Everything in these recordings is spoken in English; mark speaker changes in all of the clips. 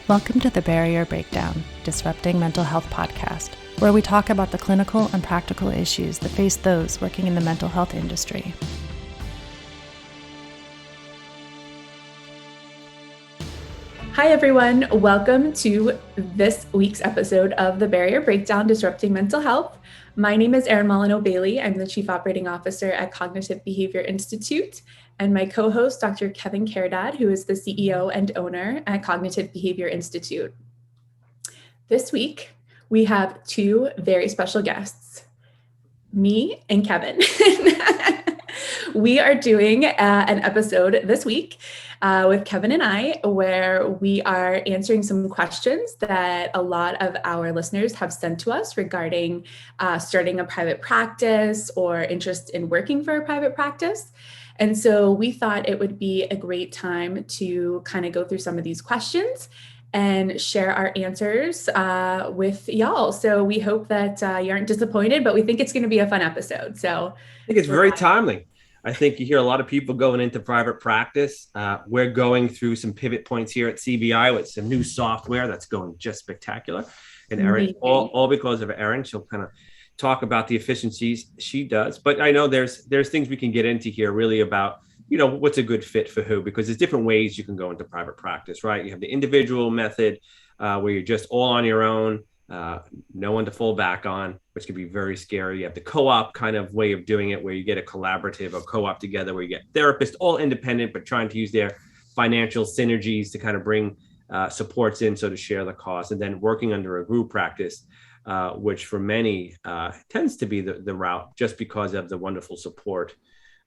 Speaker 1: Welcome to the Barrier Breakdown, Disrupting Mental Health podcast, where we talk about the clinical and practical issues that face those working in the mental health industry. Hi, everyone. Welcome to this week's episode of the Barrier Breakdown, Disrupting Mental Health. My name is Erin Molyneux-Bailey. I'm the Chief Operating Officer at Cognitive Behavior Institute, and my co-host, Dr. Kevin Caridad, who is the CEO and owner at Cognitive Behavior Institute. This week, we have two very special guests, me and Kevin. We are doing an episode this week with Kevin and I, where we are answering some questions that a lot of our listeners have sent to us regarding starting a private practice or interest in working for a private practice. And so we thought it would be a great time to kind of go through some of these questions and share our answers with y'all. So we hope that you aren't disappointed, but we think it's going to be a fun episode. So
Speaker 2: I think it's very timely. I think you hear a lot of people going into private practice. We're going through some pivot points here at CBI with some new software that's going just spectacular. And Erin, all because of Erin, she'll kind of talk about the efficiencies she does. But I know there's things we can get into here really about, you know, what's a good fit for who, because there's different ways you can go into private practice, right? You have the individual method where you're just all on your own. No one to fall back on, which can be very scary. You have the co-op kind of way of doing it where you get a collaborative or co-op together where you get therapists all independent, but trying to use their financial synergies to kind of bring supports in, so to share the cost. And then working under a group practice, which for many tends to be the route just because of the wonderful support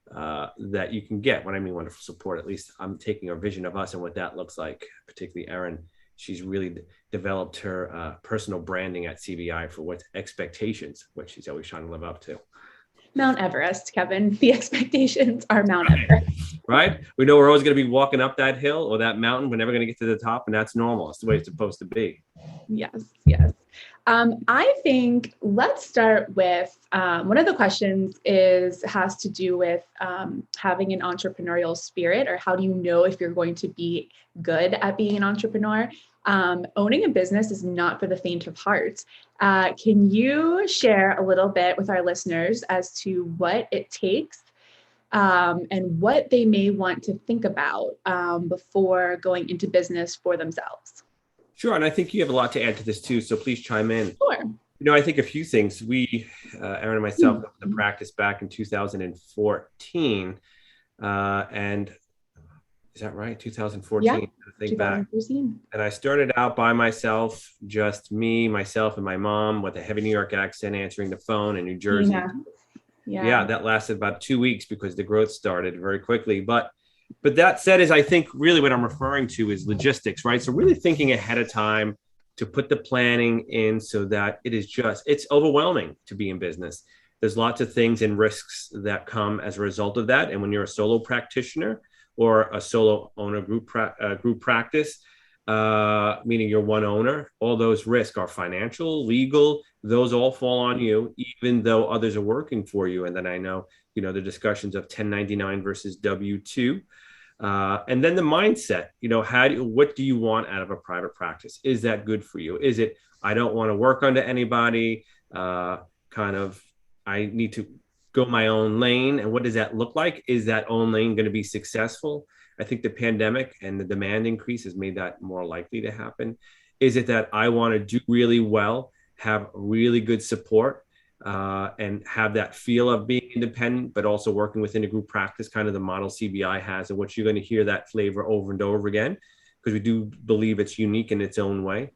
Speaker 2: that you can get. When I mean wonderful support, at least I'm taking a vision of us and what that looks like, particularly Erin. She's really developed her personal branding at CBI for what's expectations, which she's always trying to live up to.
Speaker 1: Mount Everest, Kevin. The expectations are Mount Everest.
Speaker 2: Right? We know we're always going to be walking up that hill or that mountain. We're never going to get to the top, and that's normal. It's the way it's supposed to be.
Speaker 1: Yes. I think let's start with one of the questions has to do with having an entrepreneurial spirit, or how do you know if you're going to be good at being an entrepreneur? Owning a business is not for the faint of heart. Can you share a little bit with our listeners as to what it takes and what they may want to think about before going into business for themselves?
Speaker 2: Sure. And I think you have a lot to add to this too, so please chime in.
Speaker 1: Sure.
Speaker 2: You know, I think a few things. We, Erin and myself, got the practice back in 2014. And is that right? 2014,
Speaker 1: yeah,
Speaker 2: I think
Speaker 1: 2014.
Speaker 2: back. And I started out by myself, just me, myself, and my mom with a heavy New York accent answering the phone in New Jersey. Yeah, that lasted about 2 weeks because the growth started very quickly. But that said, is I think really what I'm referring to is logistics, right? So really thinking ahead of time to put the planning in so that it's overwhelming to be in business. There's lots of things and risks that come as a result of that. And when you're a solo practitioner or a solo owner group practice, meaning you're one owner, all those risks are financial, legal, those all fall on you, even though others are working for you. And then I know, you know, the discussions of 1099 versus W-2. And then the mindset, you know, what do you want out of a private practice? Is that good for you? Is it, I don't want to work under anybody, I need to go my own lane? And what does that look like? Is that own lane going to be successful? I think the pandemic and the demand increase has made that more likely to happen. Is it that I want to do really well, have really good support, and have that feel of being independent, but also working within a group practice, kind of the model CBI has, and what you're going to hear that flavor over and over again, because we do believe it's unique in its own way,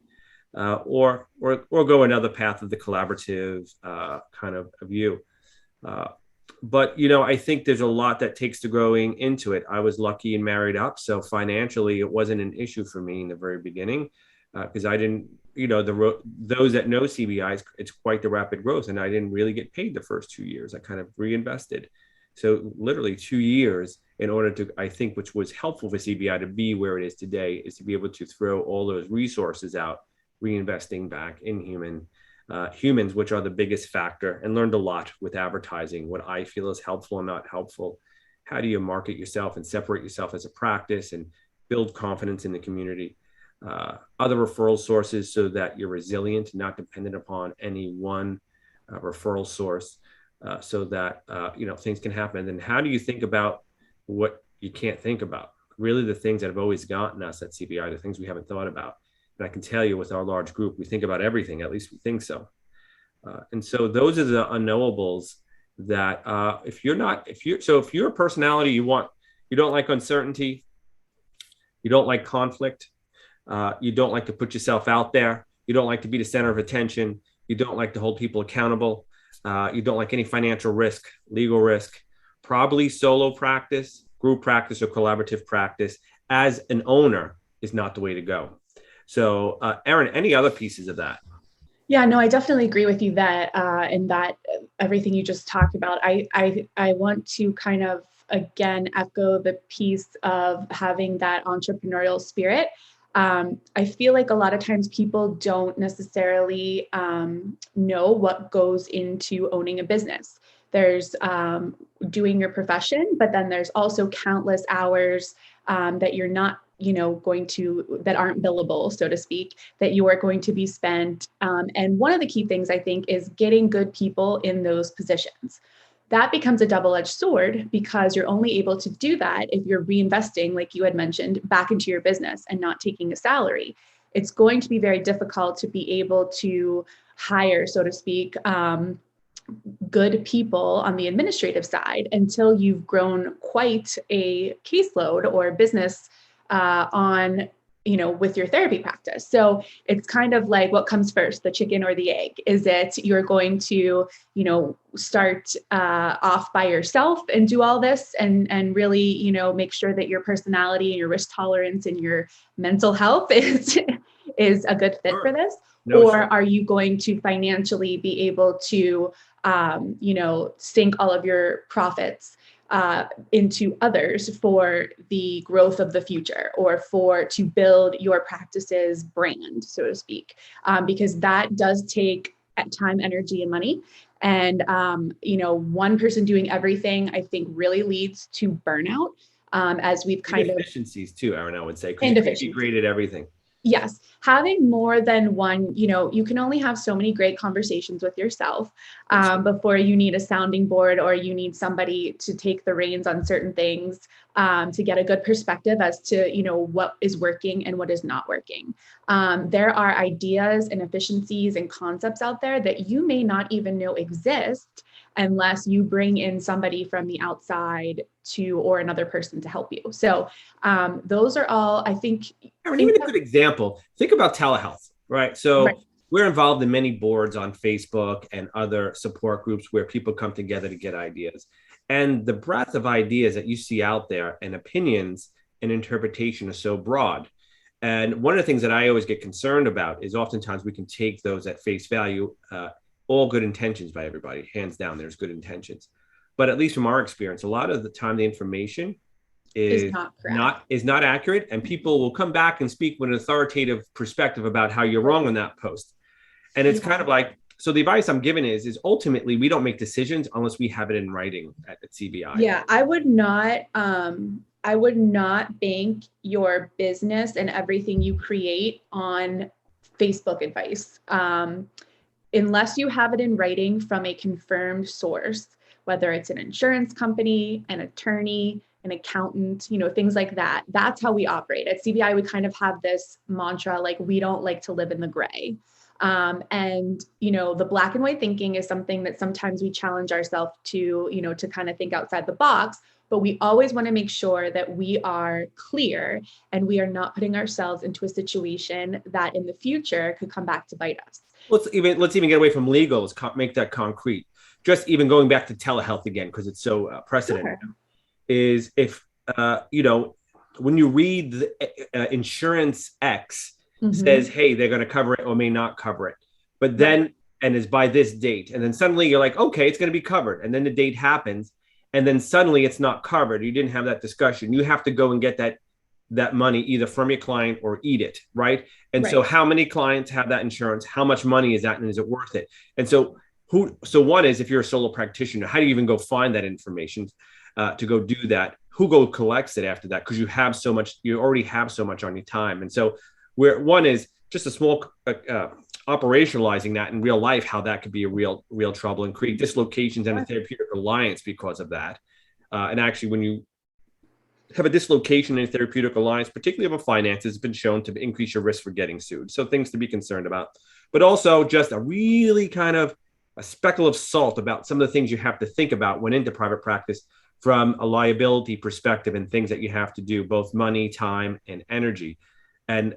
Speaker 2: or go another path of the collaborative kind of view. But, you know, I think there's a lot that takes to growing into it. I was lucky and married up. So financially, it wasn't an issue for me in the very beginning because I didn't, you know, those that know CBI, it's quite the rapid growth. And I didn't really get paid the first 2 years. I kind of reinvested. So literally 2 years in order to, I think, which was helpful for CBI to be where it is today, is to be able to throw all those resources out, reinvesting back in humans, which are the biggest factor, and learned a lot with advertising, what I feel is helpful and not helpful. How do you market yourself and separate yourself as a practice and build confidence in the community? other referral sources so that you're resilient, not dependent upon any one referral source, so that things can happen. And then how do you think about what you can't think about? Really, the things that have always gotten us at CBI, the things we haven't thought about. And I can tell you, with our large group, we think about everything. At least we think so. And so those are the unknowables that if you're a personality, you don't like uncertainty, you don't like conflict, you don't like to put yourself out there, you don't like to be the center of attention, you don't like to hold people accountable, you don't like any financial risk, legal risk, probably solo practice, group practice, or collaborative practice as an owner is not the way to go. So Erin, any other pieces of that?
Speaker 1: Yeah, no, I definitely agree with you that and that everything you just talked about. I want to kind of again echo the piece of having that entrepreneurial spirit. I feel like a lot of times people don't necessarily know what goes into owning a business. There's doing your profession, but then there's also countless hours that you're not that aren't billable, so to speak, that you are going to be spent. And one of the key things I think is getting good people in those positions. That becomes a double-edged sword because you're only able to do that if you're reinvesting, like you had mentioned, back into your business and not taking a salary. It's going to be very difficult to be able to hire, so to speak, good people on the administrative side until you've grown quite a caseload or business with your therapy practice. So it's kind of like, what comes first, the chicken or the egg? Is it you're going to, start off by yourself and do all this and really, make sure that your personality and your risk tolerance and your mental health is a good fit for this? Are you going to financially be able to, sink all of your profits into others for the growth of the future, or to build your practice's brand, so to speak, because that does take time, energy, and money. And, one person doing everything, I think, really leads to burnout, as we've kind of...
Speaker 2: Efficiencies too, Erin, I would say, because you can't be great at everything.
Speaker 1: Yes. Having more than one, you can only have so many great conversations with yourself before you need a sounding board, or you need somebody to take the reins on certain things to get a good perspective as to, what is working and what is not working. There are ideas and efficiencies and concepts out there that you may not even know exist unless you bring in somebody from the outside or another person to help you. So those are all, I think.
Speaker 2: Even a good example, think about telehealth, right? So we're involved in many boards on Facebook and other support groups where people come together to get ideas. And the breadth of ideas that you see out there and opinions and interpretation are so broad. And one of the things that I always get concerned about is oftentimes we can take those at face value, all good intentions by everybody, hands down, there's good intentions. But at least from our experience, a lot of the time the information is not accurate, and people will come back and speak with an authoritative perspective about how you're wrong on that post. And it's kind of like, so the advice I'm giving is ultimately we don't make decisions unless we have it in writing at CBI.
Speaker 1: Yeah, I would not bank your business and everything you create on Facebook advice. Unless you have it in writing from a confirmed source, whether it's an insurance company, an attorney, an accountant, things like that. That's how we operate. At CBI, we kind of have this mantra, like, we don't like to live in the gray. And the black and white thinking is something that sometimes we challenge ourselves to, to kind of think outside the box, but we always want to make sure that we are clear and we are not putting ourselves into a situation that in the future could come back to bite us.
Speaker 2: Let's even get away from legals, make that concrete. Just even going back to telehealth again, because it's so precedent, is if, when you read the, insurance X says, hey, they're going to cover it or may not cover it, but then, and is by this date. And then suddenly you're like, okay, it's going to be covered. And then the date happens. And then suddenly it's not covered. You didn't have that discussion. You have to go and get that money either from your client or eat it, right? And so how many clients have that insurance? How much money is that, and is it worth it? And so one is, if you're a solo practitioner, how do you even go find that information to go do that? Who collects it after that? Because you already have so much on your time. And so where one is just a small operationalizing that in real life, how that could be a real trouble and create dislocations in a therapeutic alliance because of that. And actually, when you have a dislocation in a therapeutic alliance, particularly of a finance, has been shown to increase your risk for getting sued. So things to be concerned about, but also just a really kind of a speckle of salt about some of the things you have to think about when into private practice from a liability perspective and things that you have to do, both money, time, and energy. And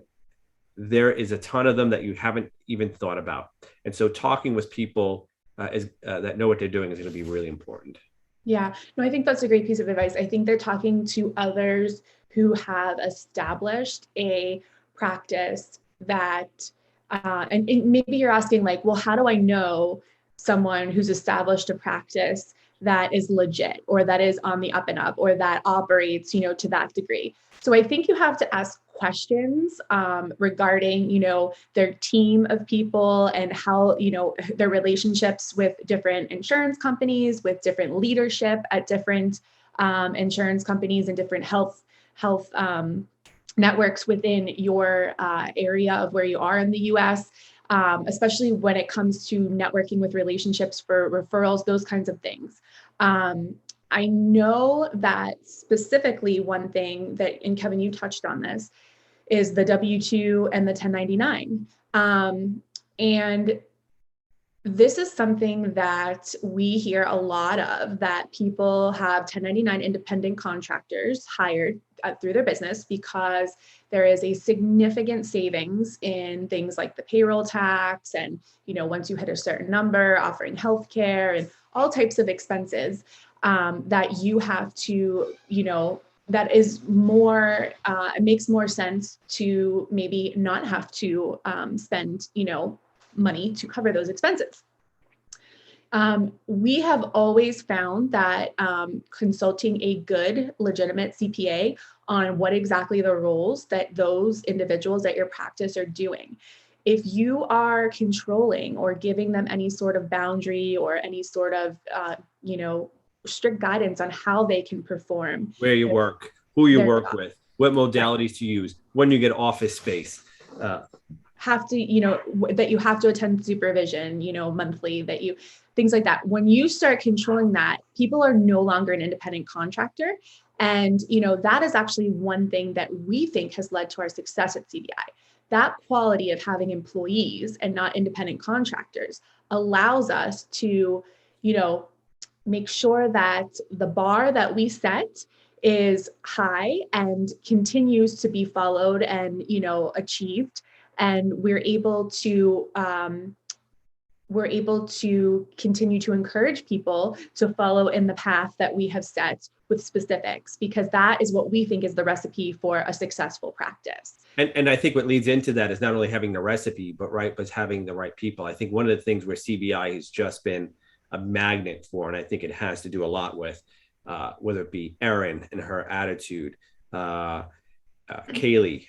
Speaker 2: there is a ton of them that you haven't even thought about. And so talking with people that know what they're doing is going to be really important.
Speaker 1: Yeah, no, I think that's a great piece of advice. I think they're talking to others who have established a practice that, and maybe you're asking like, well, how do I know someone who's established a practice that is legit or that is on the up and up or that operates, to that degree? So I think you have to ask questions regarding, their team of people and how, their relationships with different insurance companies, with different leadership at different insurance companies and different health networks within your area of where you are in the US, especially when it comes to networking with relationships for referrals, those kinds of things. I know that specifically one thing that, and Kevin, you touched on this, is the W-2 and the 1099. And this is something that we hear a lot of, that people have 1099 independent contractors hired through their business because there is a significant savings in things like the payroll tax. And, once you hit a certain number, offering healthcare and all types of expenses that you have to, that is more, it makes more sense to maybe not have to spend, money to cover those expenses. We have always found that consulting a good, legitimate CPA on what exactly the roles that those individuals at your practice are doing. If you are controlling or giving them any sort of boundary or any sort of, strict guidance on how they can perform,
Speaker 2: where you work, who you work with, what modalities to use, when you get office space,
Speaker 1: have to, that you have to attend supervision, monthly, that you, things like that. When you start controlling that, people are no longer an independent contractor. And, that is actually one thing that we think has led to our success at CBI. That quality of having employees and not independent contractors allows us to, make sure that the bar that we set is high and continues to be followed and, achieved. And we're able to continue to encourage people to follow in the path that we have set with specifics, because that is what we think is the recipe for a successful practice.
Speaker 2: And I think what leads into that is not only having the recipe, but having the right people. I think one of the things where CBI has just been a magnet for, and I think it has to do a lot with, whether it be Erin and her attitude, Kaylee,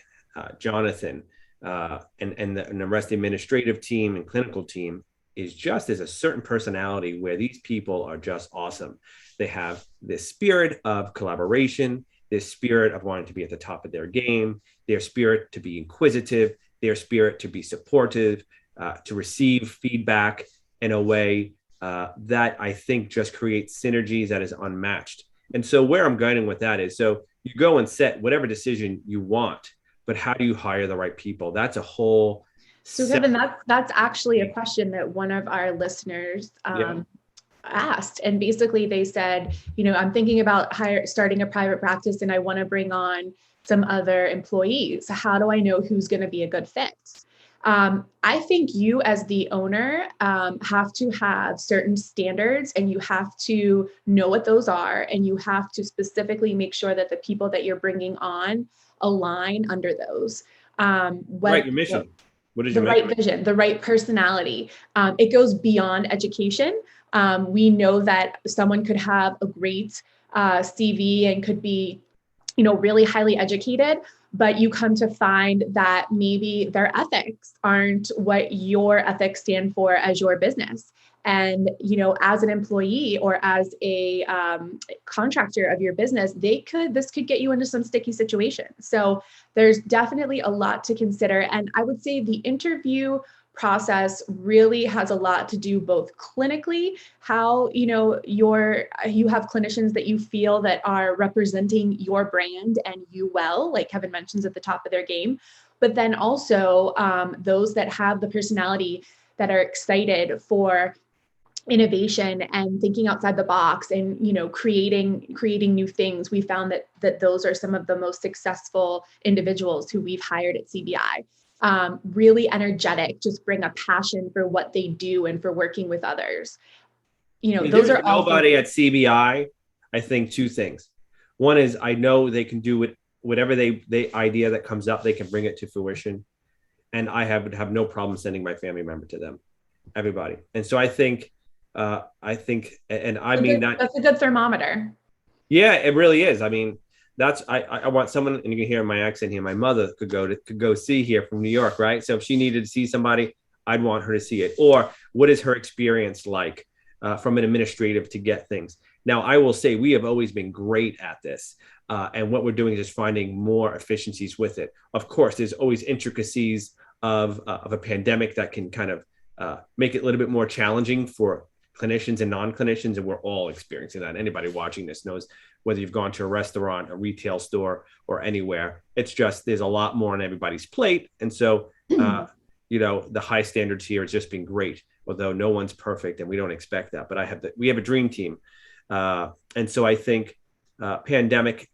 Speaker 2: Jonathan, and the rest of the administrative team and clinical team, is just as a certain personality where these people are just awesome. They have this spirit of collaboration, this spirit of wanting to be at the top of their game, their spirit to be inquisitive, their spirit to be supportive, to receive feedback in a way that I think just creates synergies that is unmatched. And so where I'm going with that is, so you go and set whatever decision you want, but how do you hire the right people? That's a whole.
Speaker 1: So Kevin, that's actually a question that one of our listeners asked. And basically they said, I'm thinking about starting a private practice and I want to bring on some other employees. How do I know who's going to be a good fit? I think you as the owner have to have certain standards, and you have to know what those are, and you have to specifically make sure that the people that you're bringing on align under those.
Speaker 2: Right, your mission. What is
Speaker 1: the right vision, the right personality. It goes beyond education. We know that someone could have a great CV and could be, really highly educated, but you come to find that maybe their ethics aren't what your ethics stand for as your business. And, as an employee or as a contractor of your business, this could get you into some sticky situations. So there's definitely a lot to consider. And I would say the interview process really has a lot to do both clinically, how, you have clinicians that you feel that are representing your brand and you well, like Kevin mentions, at the top of their game, but then also those that have the personality that are excited for innovation and thinking outside the box and creating new things. We found that those are some of the most successful individuals who we've hired at CBI. Really energetic, just bring a passion for what they do and for working with others. Those are
Speaker 2: nobody at CBI. I think two things. One is I know they can do it, whatever they idea that comes up, they can bring it to fruition, and I would have no problem sending my family member to them, everybody. And so I think, that's
Speaker 1: a good thermometer.
Speaker 2: Yeah, it really is. I mean, I want someone, and you can hear my accent here. My mother could go see here from New York, right? So if she needed to see somebody, I'd want her to see it. Or what is her experience like from an administrative to get things? Now, I will say we have always been great at this. And what we're doing is just finding more efficiencies with it. Of course, there's always intricacies of a pandemic that can kind of make it a little bit more challenging for clinicians and non-clinicians, and we're all experiencing that. Anybody watching this knows, whether you've gone to a restaurant, a retail store, or anywhere, it's just there's a lot more on everybody's plate. And so, the high standards here has just been great, although no one's perfect and we don't expect that. But we have a dream team. And so I think pandemic,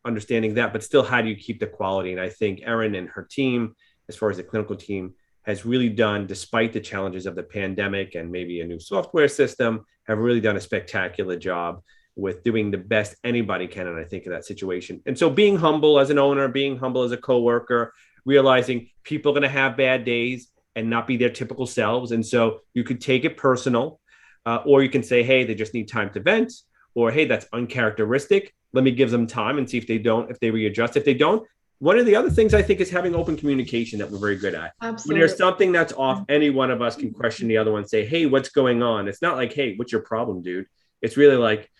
Speaker 2: understanding that, but still, how do you keep the quality? And I think Erin and her team, as far as the clinical team, has really done, despite the challenges of the pandemic and maybe a new software system, have really done a spectacular job with doing the best anybody can. And I think in that situation. And so being humble as an owner, being humble as a coworker, realizing people are going to have bad days and not be their typical selves. And so you could take it personal, or you can say, hey, they just need time to vent, or, hey, that's uncharacteristic. Let me give them time and see if they readjust. If they don't, one of the other things I think is having open communication that we're very good at.
Speaker 1: Absolutely.
Speaker 2: When there's something that's off, any one of us can question the other one, say, hey, what's going on? It's not like, hey, what's your problem, dude? It's really like,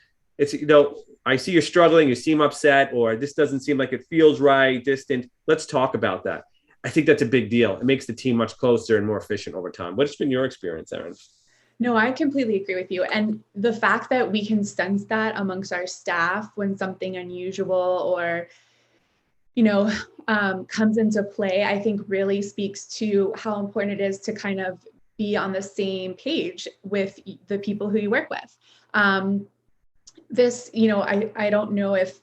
Speaker 2: I see you're struggling, you seem upset, or this doesn't seem like it feels right, distant. Let's talk about that. I think that's a big deal. It makes the team much closer and more efficient over time. What's been your experience, Erin?
Speaker 1: No, I completely agree with you. And the fact that we can sense that amongst our staff when something unusual or comes into play, I think really speaks to how important it is to kind of be on the same page with the people who you work with. I don't know if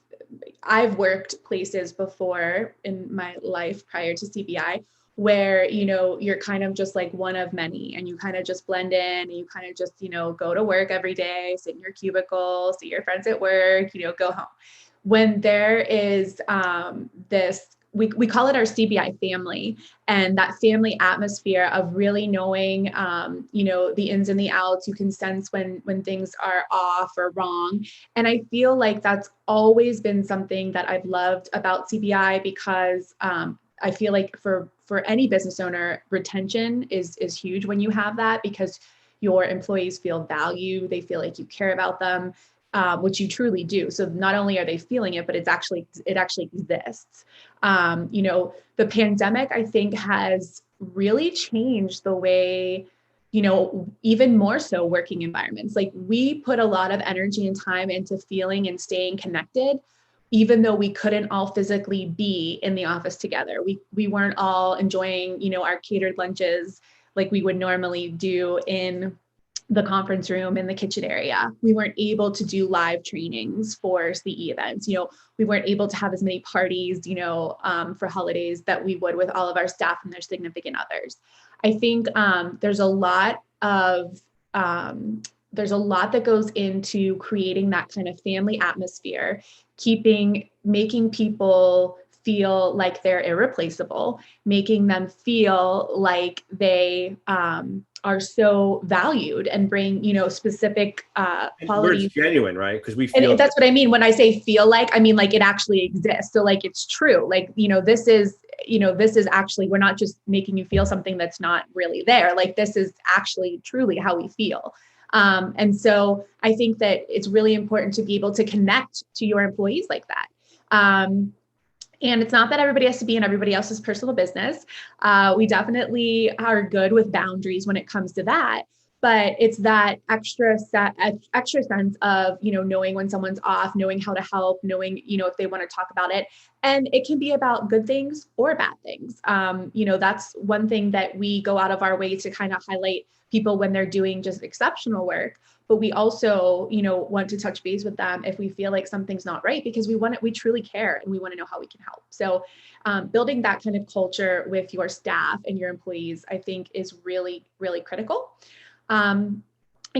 Speaker 1: I've worked places before in my life prior to CBI where, you're kind of just like one of many and you kind of just blend in and you kind of just, go to work every day, sit in your cubicle, see your friends at work, go home. When there is we call it our CBI family, and that family atmosphere of really knowing, the ins and the outs. You can sense when things are off or wrong. And I feel like that's always been something that I've loved about CBI, because I feel like for any business owner, retention is huge when you have that, because your employees feel value, they feel like you care about them. Which you truly do. So not only are they feeling it, but it actually exists. The pandemic, I think, has really changed the way, even more so working environments. Like, we put a lot of energy and time into feeling and staying connected, even though we couldn't all physically be in the office together. We weren't all enjoying, our catered lunches like we would normally do in the conference room in the kitchen area. We weren't able to do live trainings for CE events. We weren't able to have as many parties, for holidays that we would with all of our staff and their significant others. I think there's a lot that goes into creating that kind of family atmosphere, making people feel like they're irreplaceable, making them feel like they are so valued and bring, specific qualities.
Speaker 2: It's genuine, right? Because we feel.
Speaker 1: And that's what I mean when I say feel like, I mean like it actually exists. So like it's true. Like, this is actually, we're not just making you feel something that's not really there. Like this is actually truly how we feel. And so I think that it's really important to be able to connect to your employees like that. And it's not that everybody has to be in everybody else's personal business. We definitely are good with boundaries when it comes to that. But it's that extra sense of, knowing when someone's off, knowing how to help, knowing, if they want to talk about it. And it can be about good things or bad things. That's one thing that we go out of our way to kind of highlight people when they're doing just exceptional work. But we also, want to touch base with them if we feel like something's not right, because we truly care and we want to know how we can help. So building that kind of culture with your staff and your employees, I think is really, really critical. And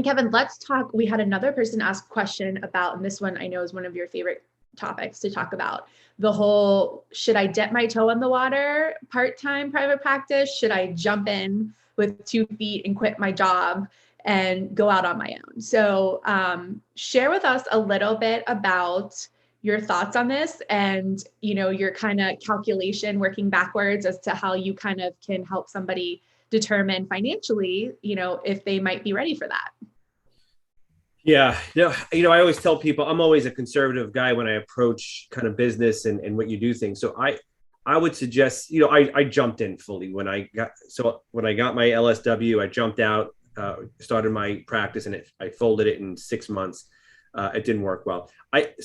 Speaker 1: Kevin, let's talk. We had another person ask a question about, and this one I know is one of your favorite topics to talk about, the whole, should I dip my toe in the water, part-time private practice? Should I jump in with 2 feet and quit my job and go out on my own? So share with us a little bit about your thoughts on this and, your kind of calculation working backwards as to how you kind of can help somebody determine financially, if they might be ready for that.
Speaker 2: Yeah. I always tell people I'm always a conservative guy when I approach kind of business and what you do things. So I would suggest, I jumped in fully when I got my LSW, I jumped out, started my practice, and I folded it in 6 months. It didn't work well.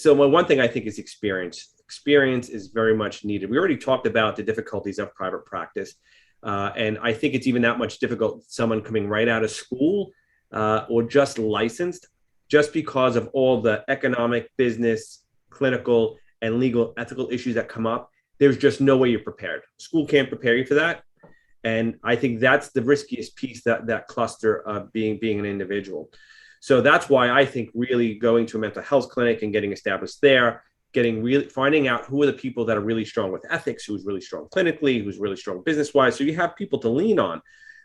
Speaker 2: One thing I think is experience. Experience is very much needed. We already talked about the difficulties of private practice. And I think it's even that much difficult, someone coming right out of school or just licensed, just because of all the economic, business, clinical, and legal ethical issues that come up. There's just no way you're prepared. School can't prepare you for that. And I think that's the riskiest piece, that cluster of being an individual. So that's why I think really going to a mental health clinic and getting established there, finding out who are the people that are really strong with ethics, who's really strong clinically, who's really strong business-wise. So you have people to lean on,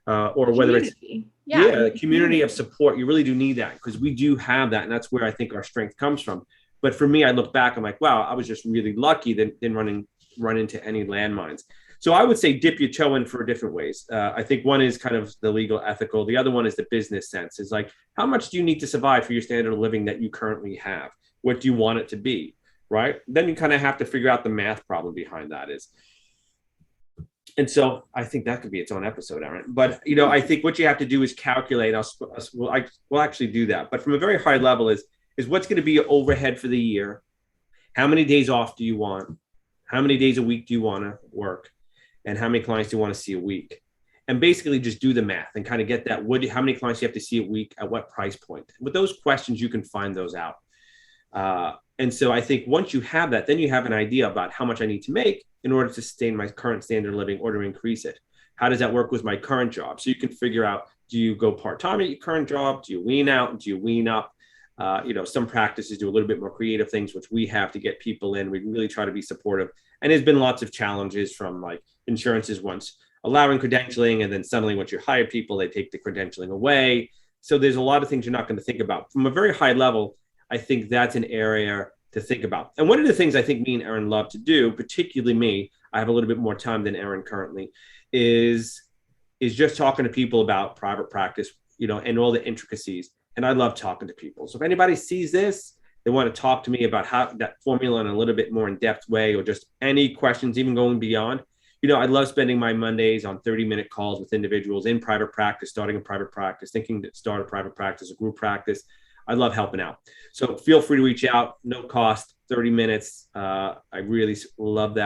Speaker 2: or whether it's a community of support. You really do need that, because we do have that. And that's where I think our strength comes from. But for me, I look back, I'm like, wow, I was just really lucky that didn't run into any landmines. So I would say dip your toe in for different ways. I think one is kind of the legal, ethical. The other one is the business sense. Is like, how much do you need to survive for your standard of living that you currently have? What do you want it to be? Right? Then you kind of have to figure out the math problem behind that is. And so I think that could be its own episode, Aaron. But, I think what you have to do is calculate. We'll actually do that. But from a very high level is what's going to be your overhead for the year? How many days off do you want? How many days a week do you want to work? And how many clients do you want to see a week? And basically just do the math and kind of get that. How many clients do you have to see a week at what price point? With those questions, you can find those out. And so I think once you have that, then you have an idea about how much I need to make in order to sustain my current standard of living or to increase it. How does that work with my current job? So you can figure out, do you go part-time at your current job? Do you wean out? Do you wean up? Some practices do a little bit more creative things, which we have to get people in. We really try to be supportive. And there's been lots of challenges from like insurances once allowing credentialing, and then suddenly once you hire people, they take the credentialing away. So there's a lot of things you're not going to think about. From a very high level, I think that's an area to think about. And one of the things I think me and Erin love to do, particularly me, I have a little bit more time than Erin currently, is just talking to people about private practice, and all the intricacies. And I love talking to people. So if anybody sees this, they want to talk to me about how that formula in a little bit more in-depth way, or just any questions, even going beyond. I love spending my Mondays on 30-minute calls with individuals in private practice, starting a private practice, thinking to start a private practice, a group practice. I love helping out. So feel free to reach out, no cost, 30 minutes. I really love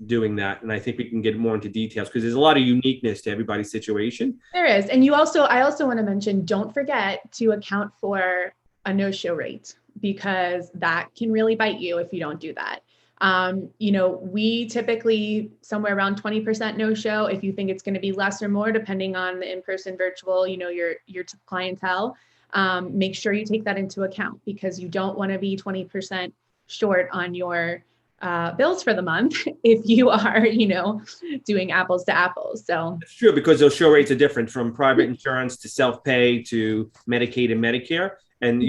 Speaker 2: doing that. And I think we can get more into details because there's a lot of uniqueness to everybody's situation.
Speaker 1: There is. And I also want to mention, don't forget to account for a no-show rate, because that can really bite you if you don't do that. We typically somewhere around 20% no-show. If you think it's going to be less or more, depending on the in-person, virtual, your clientele. Make sure you take that into account, because you don't want to be 20% short on your bills for the month if you are, doing apples to apples. So
Speaker 2: it's true, because those show rates are different from private insurance to self-pay to Medicaid and Medicare. And,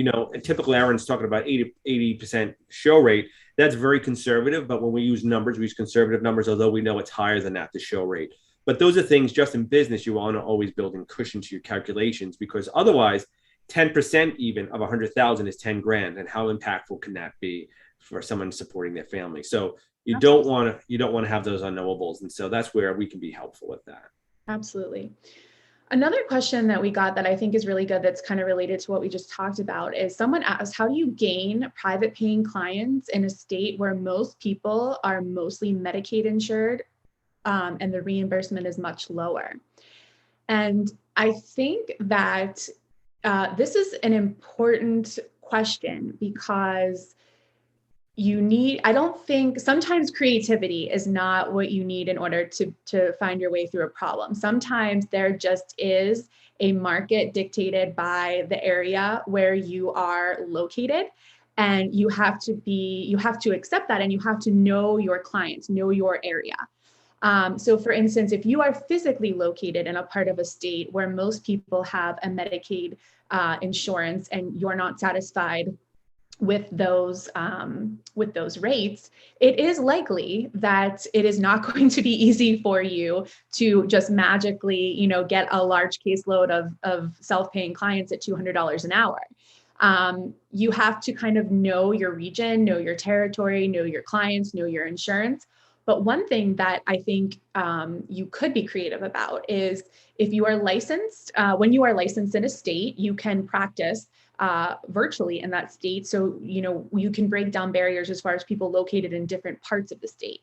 Speaker 2: typically Aaron's talking about 80% show rate. That's very conservative. But when we use numbers, we use conservative numbers, although we know it's higher than that, the show rate. But those are things just in business you want to always build in cushion to your calculations, because otherwise 10% even of 100,000 is 10 grand. And how impactful can that be for someone supporting their family? So you don't want to have those unknowables. And so that's where we can be helpful with that.
Speaker 1: Absolutely. Another question that we got that I think is really good, that's kind of related to what we just talked about, is someone asked, how do you gain private paying clients in a state where most people are mostly Medicaid insured, and the reimbursement is much lower? And I think that this is an important question, because I don't think sometimes creativity is not what you need in order to find your way through a problem. Sometimes there just is a market dictated by the area where you are located, and you have to accept that, and you have to know your clients, know your area. So for instance, if you are physically located in a part of a state where most people have a Medicaid insurance, and you're not satisfied with those rates, it is likely that it is not going to be easy for you to just magically, get a large caseload of self-paying clients at $200 an hour. You have to kind of know your region, know your territory, know your clients, know your insurance. But one thing that I think you could be creative about is, if you are licensed, when you are licensed in a state, you can practice virtually in that state. So, you can break down barriers as far as people located in different parts of the state.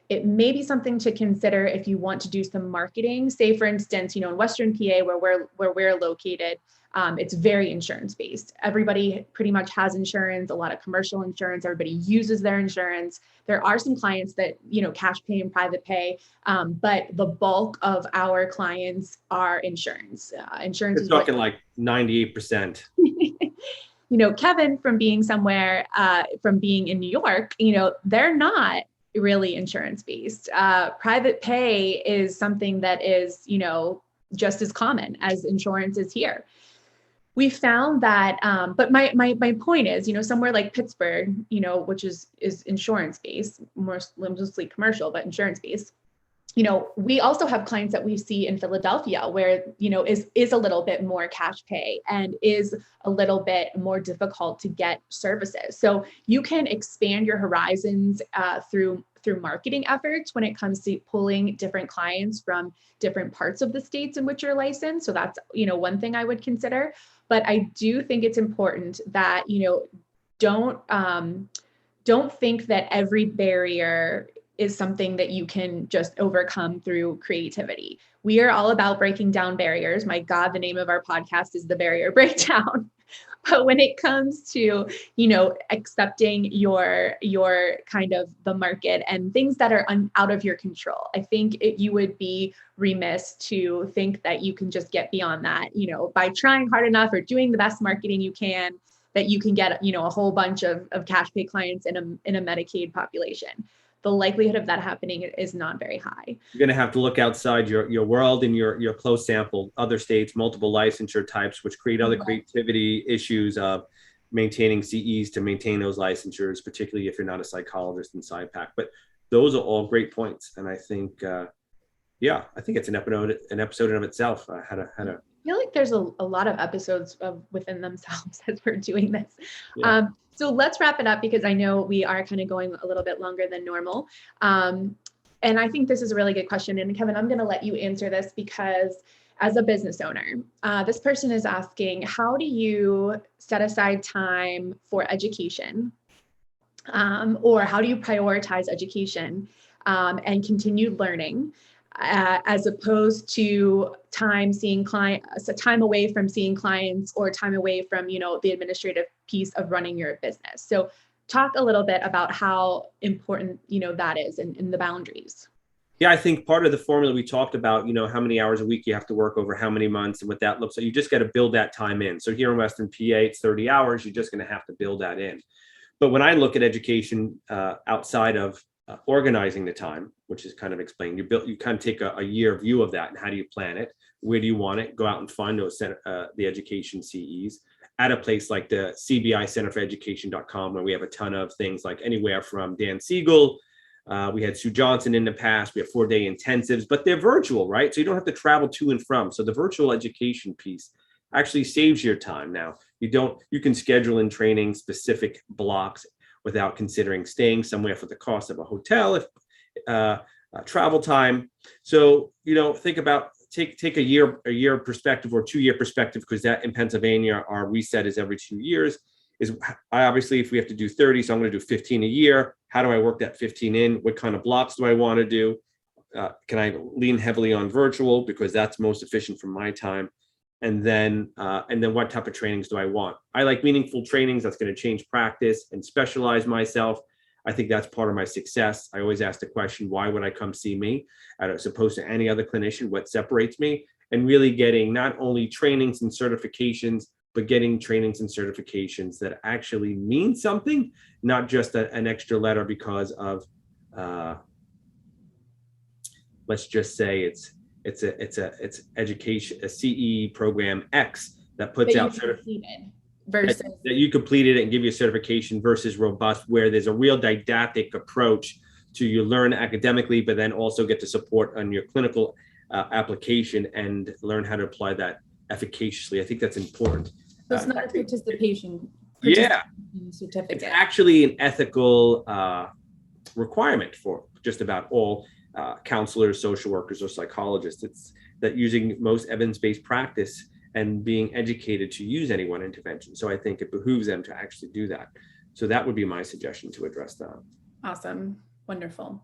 Speaker 1: It may be something to consider if you want to do some marketing. Say, for instance, in Western PA, where we're located, it's very insurance based. Everybody pretty much has insurance, a lot of commercial insurance. Everybody uses their insurance. There are some clients that, cash pay and private pay, but the bulk of our clients are insurance. Insurance
Speaker 2: is talking like 98%.
Speaker 1: Kevin, from being somewhere, from being in New York, they're not really insurance based. Private pay is something that is, just as common as insurance is here. We found that, but my point is, somewhere like Pittsburgh, which is insurance based, mostly commercial, but insurance based. We also have clients that we see in Philadelphia where, is a little bit more cash pay and is a little bit more difficult to get services. So you can expand your horizons through marketing efforts when it comes to pulling different clients from different parts of the states in which you're licensed. So that's, one thing I would consider. But I do think it's important that, don't think that every barrier is something that you can just overcome through creativity. We are all about breaking down barriers. My God, the name of our podcast is The Barrier Breakdown. But when it comes to, accepting your kind of the market and things that are out of your control, I think you would be remiss to think that you can just get beyond that, by trying hard enough or doing the best marketing you can, that you can get, a whole bunch of cash pay clients in a Medicaid population. The likelihood of that happening is not very high.
Speaker 2: You're going to have to look outside your world and your close sample, other states, multiple licensure types, which create other creativity issues of maintaining CEs to maintain those licensures, particularly if you're not a psychologist in SIPAC. But those are all great points. And I think, I think it's an episode in of itself. How to
Speaker 1: I feel like there's a lot of episodes within themselves as we're doing this. Yeah. So let's wrap it up, because I know we are kind of going a little bit longer than normal. And I think this is a really good question. And Kevin, I'm going to let you answer this, because as a business owner, this person is asking, how do you set aside time for education? Or how do you prioritize education and continued learning, as opposed to time away from seeing clients, or time away from, the administrative piece of running your business? So talk a little bit about how important, that is, and the boundaries.
Speaker 2: Yeah, I think part of the formula we talked about, how many hours a week you have to work over how many months and what that looks like. You just got to build that time in. So here in Western PA, it's 30 hours. You're just going to have to build that in. But when I look at education outside of organizing the time, which is kind of explained, you kind of take a year view of that, and how do you plan it? Where do you want it? Go out and find those the education CEs at a place like the CBI Center for Education.com, where we have a ton of things, like anywhere from Dan Siegel. We had Sue Johnson in the past. We have 4-day intensives, but they're virtual, right? So you don't have to travel to and from. So the virtual education piece actually saves your time. Now, you can schedule in training specific blocks without considering staying somewhere for the cost of a hotel, if travel time. So, think about take a year perspective or 2-year perspective, because that in Pennsylvania, our reset is every 2 years. I obviously, if we have to do 30, so I'm going to do 15 a year. How do I work that 15 in? What kind of blocks do I want to do? Can I lean heavily on virtual because that's most efficient for my time? And then what type of trainings do I want? I like meaningful trainings that's going to change practice and specialize myself. I think that's part of my success. I always ask the question, why would I come see me as opposed to any other clinician? What separates me? And really getting not only trainings and certifications, but getting trainings and certifications that actually mean something, not just an extra letter because of, let's just say it's education, a CE program X that puts out certification versus that you completed it and give you a certification, versus robust, where there's a real didactic approach to you learn academically, but then also get to support on your clinical application and learn how to apply that efficaciously. I think that's important.
Speaker 1: So it's not a participation certificate.
Speaker 2: It's actually an ethical requirement for just about all counselors, social workers, or psychologists. It's that using most evidence-based practice and being educated to use any one intervention. So I think it behooves them to actually do that. So that would be my suggestion to address that.
Speaker 1: Awesome. Wonderful.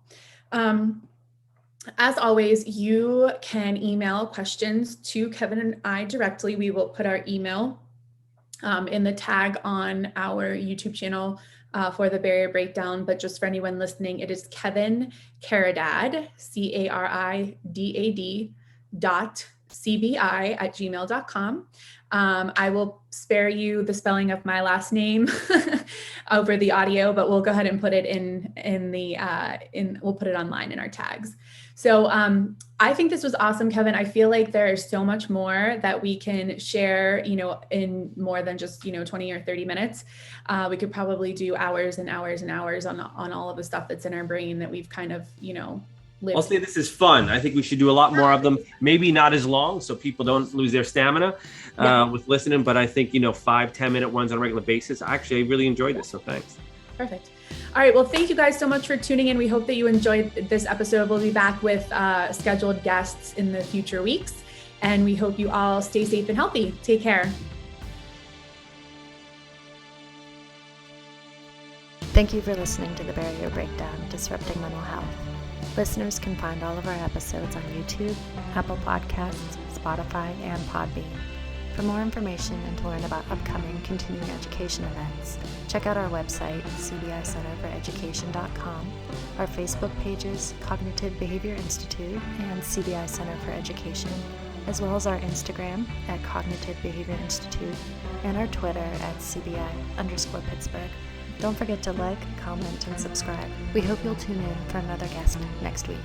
Speaker 1: As always, you can email questions to Kevin and I directly. We will put our email in the tag on our YouTube channel for the Barrier Breakdown, but just for anyone listening, it is Kevin Caridad, caridad.cbi@gmail.com. I will spare you the spelling of my last name over the audio, but we'll go ahead and put it we'll put it online in our tags. So I think this was awesome, Kevin. I feel like there's so much more that we can share, in more than just, 20 or 30 minutes. We could probably do hours and hours and hours on all of the stuff that's in our brain that we've kind of, lived.
Speaker 2: I'll say this is fun. I think we should do a lot more of them, maybe not as long so people don't lose their stamina with listening, but I think, 5-10 minute ones on a regular basis. Actually, I really enjoyed this, so thanks.
Speaker 1: Perfect. All right. Well, thank you guys so much for tuning in. We hope that you enjoyed this episode. We'll be back with scheduled guests in the future weeks, and we hope you all stay safe and healthy. Take care.
Speaker 3: Thank you for listening to the Barrier Breakdown, Disrupting Mental Health. Listeners can find all of our episodes on YouTube, Apple Podcasts, Spotify, and Podbean. For more information and to learn about upcoming continuing education events, check out our website, cbicenterforeducation.com, our Facebook pages, Cognitive Behavior Institute and CBI Center for Education, as well as our Instagram at Cognitive Behavior Institute and our Twitter at CBI_Pittsburgh. Don't forget to like, comment, and subscribe. We hope you'll tune in for another guest next week.